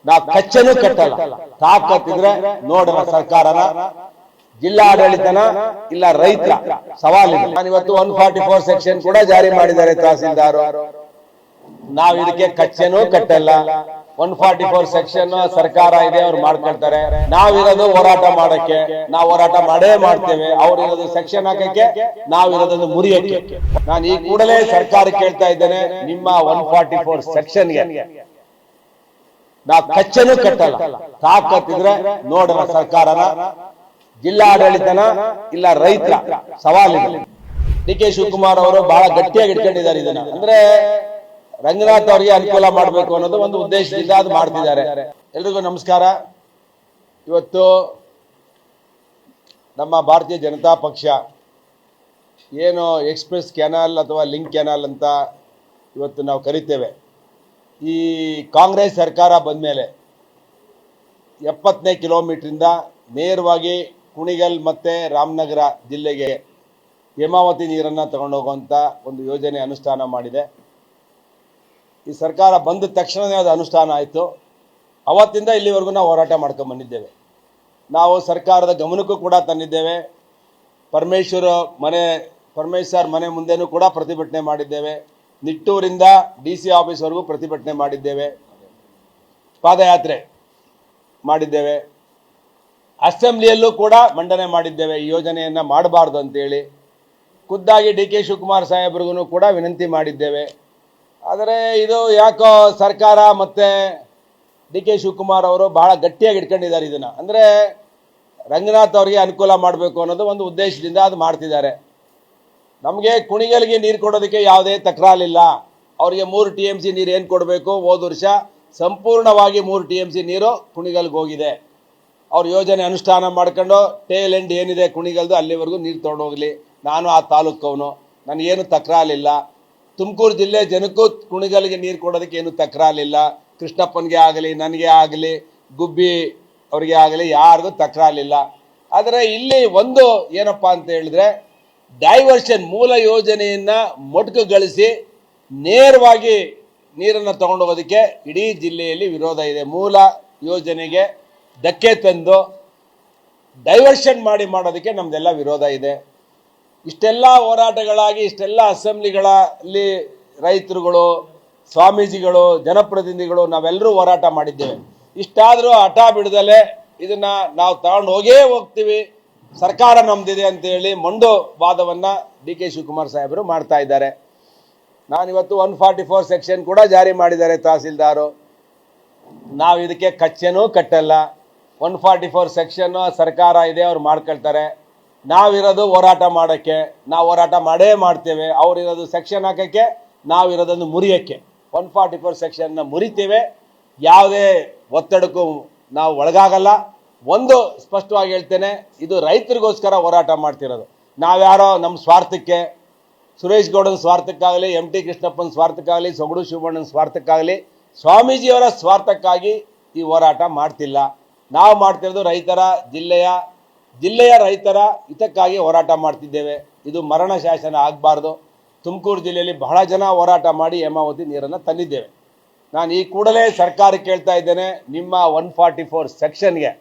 ನಾವು ಕಚ್ಚನೂ ಕಟ್ಟಲ್ಲ. ತಾಕತ್ತಿದ್ರೆ ನೋಡೋಣ ಸರ್ಕಾರನ, ಜಿಲ್ಲಾಡಳಿತನ, ಇಲ್ಲ ರೈತರ ಸವಾಲಿದೆ. ನಾನಿವತ್ತು 144 ಸೆಕ್ಷನ್ ಕೂಡ ಜಾರಿ ಮಾಡಿದ್ದಾರೆ ತಹಸೀಲ್ದಾರ್. ನಾವು ಇದಕ್ಕೆ ಕಚ್ಚನೂ ಕಟ್ಟಲ್ಲ. 144 ಸೆಕ್ಷನ್ ಸರ್ಕಾರ ಇದೆ, ಅವ್ರು ಮಾಡ್ಕೊಳ್ತಾರೆ. ನಾವಿರೋದು ಹೋರಾಟ ಮಾಡಕ್ಕೆ, ನಾವು ಹೋರಾಟ ಮಾಡೇ ಮಾಡ್ತೇವೆ. ಅವ್ರಿರೋದು ಸೆಕ್ಷನ್ ಹಾಕಕ್ಕೆ, ನಾವಿರೋದನ್ನು ಮುರಿಯಕ್ಕೆ. ನಾನು ಈ ಕೂಡಲೇ ಸರ್ಕಾರ ಕೇಳ್ತಾ ಇದ್ದೇನೆ, ನಿಮ್ಮ 144 ಸೆಕ್ಷನ್ಗೆ ನಾವು ಕಚ್ಚನೂ ಕಟ್ಟಲ್ಲ. ತಾಕತ್ತಿದ್ರೆ ನೋಡೋಣ ಸರ್ಕಾರನ, ಜಿಲ್ಲಾಡಳಿತನ, ಇಲ್ಲ ರೈತರ ಸವಾಲಿದೆ. ಡಿ.ಕೆ. ಶಿವಕುಮಾರ್ ಅವರು ಬಹಳ ಗಟ್ಟಿಯಾಗಿ ಇಟ್ಕೊಂಡಿದ್ದಾರೆ ಇದನ್ನ. ಅಂದ್ರೆ ರಂಗನಾಥ್ ಅವರಿಗೆ ಅನುಕೂಲ ಮಾಡಬೇಕು ಅನ್ನೋದು ಒಂದು ಉದ್ದೇಶದಿಂದ ಅದು ಮಾಡ್ತಿದ್ದಾರೆ. ಎಲ್ರಿಗೂ ನಮಸ್ಕಾರ. ಇವತ್ತು ನಮ್ಮ ಭಾರತೀಯ ಜನತಾ ಪಕ್ಷ ಏನು ಎಕ್ಸ್ಪ್ರೆಸ್ ಕೆನಾಲ್ ಅಥವಾ ಲಿಂಕ್ ಕೆನಾಲ್ ಅಂತ ಇವತ್ತು ನಾವು ಕರಿತೇವೆ, ಈ ಕಾಂಗ್ರೆಸ್ ಸರ್ಕಾರ ಬಂದ ಮೇಲೆ 70ನೇ ಕಿಲೋಮೀಟರಿಂದ ನೇರವಾಗಿ ಕುಣಿಗಲ್ ಮತ್ತು ರಾಮನಗರ ಜಿಲ್ಲೆಗೆ ಹೇಮಾವತಿ ನೀರನ್ನು ತಗೊಂಡೋಗುವಂಥ ಒಂದು ಯೋಜನೆ ಅನುಷ್ಠಾನ ಮಾಡಿದೆ. ಈ ಸರ್ಕಾರ ಬಂದ ತಕ್ಷಣವೇ ಅದು ಅನುಷ್ಠಾನ ಆಯಿತು. ಅವತ್ತಿಂದ ಇಲ್ಲಿವರೆಗೂ ನಾವು ಹೋರಾಟ ಮಾಡ್ಕೊಂಡು ಬಂದಿದ್ದೇವೆ. ನಾವು ಸರ್ಕಾರದ ಗಮನಕ್ಕೂ ಕೂಡ ತಂದಿದ್ದೇವೆ. ಪರಮೇಶ್ವರ್ ಮನೆ ಮುಂದೆನೂ ಕೂಡ ಪ್ರತಿಭಟನೆ ಮಾಡಿದ್ದೇವೆ. ನಿಟ್ಟೂರಿಂದ DC ಆಫೀಸ್ವರೆಗೂ ಪ್ರತಿಭಟನೆ ಮಾಡಿದ್ದೇವೆ, ಪಾದಯಾತ್ರೆ ಮಾಡಿದ್ದೇವೆ. ಅಸೆಂಬ್ಲಿಯಲ್ಲೂ ಕೂಡ ಮಂಡನೆ ಮಾಡಿದ್ದೇವೆ, ಈ ಯೋಜನೆಯನ್ನು ಮಾಡಬಾರ್ದು ಅಂತೇಳಿ. ಖುದ್ದಾಗಿ ಡಿ.ಕೆ. ಶಿವಕುಮಾರ್ ಸಾಹೇಬ್ರಿಗೂ ಕೂಡ ವಿನಂತಿ ಮಾಡಿದ್ದೇವೆ. ಆದರೆ ಇದು ಯಾಕೋ ಸರ್ಕಾರ ಮತ್ತು ಡಿ.ಕೆ. ಶಿವಕುಮಾರ್ ಅವರು ಬಹಳ ಗಟ್ಟಿಯಾಗಿ ಇಟ್ಕೊಂಡಿದ್ದಾರೆ ಇದನ್ನು. ಅಂದರೆ ರಂಗನಾಥ್ ಅವರಿಗೆ ಅನುಕೂಲ ಮಾಡಬೇಕು ಅನ್ನೋದು ಒಂದು ಉದ್ದೇಶದಿಂದ ಅದು ಮಾಡ್ತಿದ್ದಾರೆ. ನಮಗೆ ಕುಣಿಗಲ್ಗೆ ನೀರು ಕೊಡೋದಕ್ಕೆ ಯಾವುದೇ ತಕರಾರಿಲ್ಲ. ಅವರಿಗೆ 3 TMC ನೀರು ಏನು ಕೊಡಬೇಕು, ಹೋದ ವರ್ಷ ಸಂಪೂರ್ಣವಾಗಿ 3 TMC ನೀರು ಕುಣಿಗಲ್ಗೆ ಹೋಗಿದೆ. ಅವ್ರ ಯೋಜನೆ ಅನುಷ್ಠಾನ ಮಾಡ್ಕೊಂಡು ಟೇಲ್ ಎಂಡ್ ಏನಿದೆ ಕುಣಿಗಲ್ದು ಅಲ್ಲಿವರೆಗೂ ನೀರು ತೊಗೊಂಡೋಗ್ಲಿ. ನಾನು ಆ ತಾಲೂಕವನು, ನನಗೇನು ತಕರಾರಿಲ್ಲ. ತುಮಕೂರು ಜಿಲ್ಲೆ ಜನಕ್ಕೂ ಕುಣಿಗಲ್ಗೆ ನೀರು ಕೊಡೋದಕ್ಕೆ ಏನು ತಕರಾರಿಲ್ಲ. ಕೃಷ್ಣಪ್ಪನಿಗೆ ಆಗಲಿ, ನನಗೆ ಆಗಲಿ, ಗುಬ್ಬಿ ಅವರಿಗೆ ಆಗಲಿ, ಯಾರಿಗೂ ತಕರಾರಿಲ್ಲ. ಆದರೆ ಇಲ್ಲಿ ಒಂದು ಏನಪ್ಪ ಅಂತ ಹೇಳಿದ್ರೆ, ಡೈವರ್ಷನ್, ಮೂಲ ಯೋಜನೆಯನ್ನು ಮೊಟಕುಗೊಳಿಸಿ ನೇರವಾಗಿ ನೀರನ್ನು ತಗೊಂಡೋಗೋದಕ್ಕೆ ಇಡೀ ಜಿಲ್ಲೆಯಲ್ಲಿ ವಿರೋಧ ಇದೆ. ಮೂಲ ಯೋಜನೆಗೆ ಧಕ್ಕೆ ತಂದು ಡೈವರ್ಷನ್ ಮಾಡೋದಕ್ಕೆ ನಮ್ದೆಲ್ಲ ವಿರೋಧ ಇದೆ. ಇಷ್ಟೆಲ್ಲ ಹೋರಾಟಗಳಾಗಿ, ಇಷ್ಟೆಲ್ಲ ಅಸೆಂಬ್ಲಿಗಳಲ್ಲಿ ರೈತರುಗಳು, ಸ್ವಾಮೀಜಿಗಳು, ಜನಪ್ರತಿನಿಧಿಗಳು ನಾವೆಲ್ಲರೂ ಹೋರಾಟ ಮಾಡಿದ್ದೇವೆ. ಇಷ್ಟಾದರೂ ಹಠ ಬಿಡದಲೆ ಇದನ್ನು ನಾವು ತಗೊಂಡು ಹೋಗ್ತೀವಿ, ಸರ್ಕಾರ ನಮ್ದಿದೆ ಅಂತೇಳಿ ಮೊಂಡು ವಾದವನ್ನು ಡಿ.ಕೆ. ಶಿವಕುಮಾರ್ ಸಾಹೇಬರು ಮಾಡ್ತಾ ಇದ್ದಾರೆ. ನಾನಿವತ್ತು 144 ಸೆಕ್ಷನ್ ಕೂಡ ಜಾರಿ ಮಾಡಿದ್ದಾರೆ ತಹಸೀಲ್ದಾರು. ನಾವು ಇದಕ್ಕೆ ಕಚ್ಚನೂ ಕಟ್ಟಲ್ಲ. 144 ಸೆಕ್ಷನ್ ಸರ್ಕಾರ ಇದೆ, ಅವ್ರು ಮಾಡ್ಕೊಳ್ತಾರೆ. ನಾವಿರೋದು ಹೋರಾಟ ಮಾಡೋಕ್ಕೆ, ನಾವು ಹೋರಾಟ ಮಾಡೇ ಮಾಡ್ತೇವೆ. ಅವರಿರೋದು ಸೆಕ್ಷನ್ ಹಾಕೋಕ್ಕೆ, ನಾವಿರೋದನ್ನು ಮುರಿಯೋಕ್ಕೆ. 144 ಸೆಕ್ಷನ್ನ ಮುರಿತೇವೆ. ಯಾವುದೇ ಒತ್ತಡಕ್ಕೂ ನಾವು ಒಳಗಾಗಲ್ಲ. ಒಂದು ಸ್ಪಷ್ಟವಾಗಿ ಹೇಳ್ತೇನೆ, ಇದು ರೈತರಿಗೋಸ್ಕರ ಹೋರಾಟ ಮಾಡ್ತಿರೋದು. ನಾವ್ಯಾರೋ ನಮ್ಮ ಸ್ವಾರ್ಥಕ್ಕೆ, ಸುರೇಶ್ ಗೌಡನ ಸ್ವಾರ್ಥಕ್ಕಾಗಲಿ, MT ಕೃಷ್ಣಪ್ಪನ ಸ್ವಾರ್ಥಕ್ಕಾಗಲಿ, ಸೊಗಡು ಶಿವಣ್ಣನ ಸ್ವಾರ್ಥಕ್ಕಾಗಲಿ, ಸ್ವಾಮೀಜಿಯವರ ಸ್ವಾರ್ಥಕ್ಕಾಗಿ ಈ ಹೋರಾಟ ಮಾಡ್ತಿಲ್ಲ. ನಾವು ಮಾಡ್ತಿರೋದು ಜಿಲ್ಲೆಯ ರೈತರ ಹಿತಕ್ಕಾಗಿ ಹೋರಾಟ ಮಾಡ್ತಿದ್ದೇವೆ. ಇದು ಮರಣ ಶಾಸನ ಆಗಬಾರ್ದು. ತುಮಕೂರು ಜಿಲ್ಲೆಯಲ್ಲಿ ಬಹಳ ಜನ ಹೋರಾಟ ಮಾಡಿ ಹೇಮಾವತಿ ನೀರನ್ನು ತಂದಿದ್ದೇವೆ. ನಾನು ಈ ಕೂಡಲೇ ಸರ್ಕಾರ ಕೇಳ್ತಾ ಇದ್ದೇನೆ, ನಿಮ್ಮ 144 ಸೆಕ್ಷನ್ಗೆ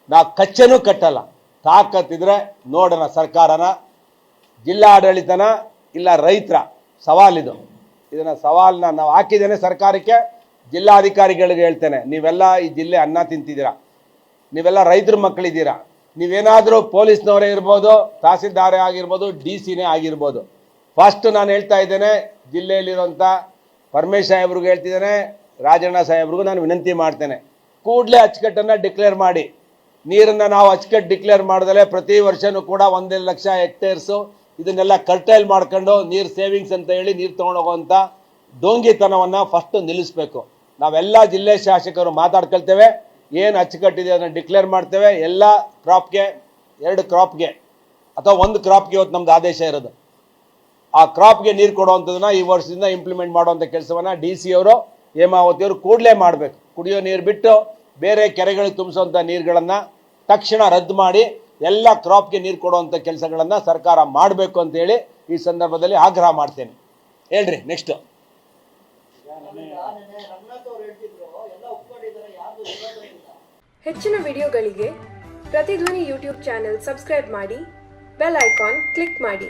ನಾವು ಕಚ್ಚನೂ ಕಟ್ಟಲ್ಲ. ತಾಕತ್ತಿದ್ರೆ ನೋಡೋಣ ಸರ್ಕಾರನ, ಜಿಲ್ಲಾಡಳಿತನ, ಇಲ್ಲ ರೈತರ ಸವಾಲಿದು. ಇದನ್ನು ಸವಾಲನ್ನ ನಾವು ಹಾಕಿದ್ದೇನೆ ಸರ್ಕಾರಕ್ಕೆ. ಜಿಲ್ಲಾಧಿಕಾರಿಗಳಿಗೆ ಹೇಳ್ತೇನೆ, ನೀವೆಲ್ಲ ಈ ಜಿಲ್ಲೆ ಅನ್ನ ತಿಂತಿದ್ದೀರಾ, ನೀವೆಲ್ಲ ರೈತರ ಮಕ್ಕಳಿದ್ದೀರಾ. ನೀವೇನಾದರೂ ಪೊಲೀಸ್ನವರೇ ಇರ್ಬೋದು, ತಹಸೀಲ್ದಾರೇ ಆಗಿರ್ಬೋದು, DC ಆಗಿರ್ಬೋದು. ಫಸ್ಟ್ ನಾನು ಹೇಳ್ತಾ ಇದ್ದೇನೆ, ಜಿಲ್ಲೆಯಲ್ಲಿರುವಂಥ ಪರಮೇಶ್ ಸಾಹೇಬ್ರಿಗೂ ಹೇಳ್ತಿದ್ದೇನೆ, ರಾಜಣ್ಣ ಸಾಹೇಬ್ರಿಗೂ ನಾನು ವಿನಂತಿ ಮಾಡ್ತೇನೆ, ಕೂಡಲೇ ಅಚ್ಚುಕಟ್ಟನ್ನು ಡಿಕ್ಲೇರ್ ಮಾಡಿ. ನೀರನ್ನು ನಾವು ಅಚ್ಚುಕಟ್ಟು ಡಿಕ್ಲೇರ್ ಮಾಡಿದ್ರೆ ಪ್ರತಿ ವರ್ಷವೂ ಕೂಡ 1 ಲಕ್ಷ ಹೆಕ್ಟೇರ್ಸು ಇದನ್ನೆಲ್ಲ ಕರ್ಟೈಲ್ ಮಾಡ್ಕೊಂಡು ನೀರು ಸೇವಿಂಗ್ಸ್ ಅಂತ ಹೇಳಿ ನೀರು ತೊಗೊಂಡೋಗುವಂಥ ಡೋಂಗಿತನವನ್ನು ಫಸ್ಟು ನಿಲ್ಲಿಸಬೇಕು. ನಾವೆಲ್ಲ ಜಿಲ್ಲೆ ಶಾಸಕರು ಮಾತಾಡ್ಕೊಳ್ತೇವೆ, ಏನು ಅಚ್ಚುಕಟ್ಟಿದೆ ಅದನ್ನು ಡಿಕ್ಲೇರ್ ಮಾಡ್ತೇವೆ. ಎಲ್ಲ ಕ್ರಾಪ್ಗೆ 2 ಕ್ರಾಪ್ಗೆ ಅಥವಾ 1 ಕ್ರಾಪ್ಗೆ ಇವತ್ತು ನಮ್ಮದು ಆದೇಶ ಇರೋದು. ಆ ಕ್ರಾಪ್ಗೆ ನೀರು ಕೊಡುವಂಥದ್ದನ್ನು ಈ ವರ್ಷದಿಂದ ಇಂಪ್ಲಿಮೆಂಟ್ ಮಾಡುವಂಥ ಕೆಲಸವನ್ನು DC ಅವರು, ಹೇಮಾವತಿಯವರು ಕೂಡಲೇ ಮಾಡಬೇಕು. ಕುಡಿಯೋ ನೀರು ಬಿಟ್ಟು ಬೇರೆ ಕೆರೆಗಳಿಗೆ ತುಂಬಿಸುವಂಥ ನೀರುಗಳನ್ನು ತಕ್ಷಣ ರದ್ದು ಮಾಡಿ ಎಲ್ಲ ಕ್ರಾಪ್ಗೆ ನೀರು ಕೊಡುವಂಥ ಕೆಲಸಗಳನ್ನು ಸರ್ಕಾರ ಮಾಡಬೇಕು ಅಂತೇಳಿ ಈ ಸಂದರ್ಭದಲ್ಲಿ ಆಗ್ರಹ ಮಾಡ್ತೇನೆ. ಹೇಳ್ರಿ ನೆಕ್ಸ್ಟ್. ಹೆಚ್ಚಿನ ವಿಡಿಯೋಗಳಿಗೆ ಪ್ರತಿಧ್ವನಿ ಯೂಟ್ಯೂಬ್ ಚಾನೆಲ್ ಸಬ್ಸ್ಕ್ರೈಬ್ ಮಾಡಿ, ಬೆಲ್ ಐಕಾನ್ ಕ್ಲಿಕ್ ಮಾಡಿ.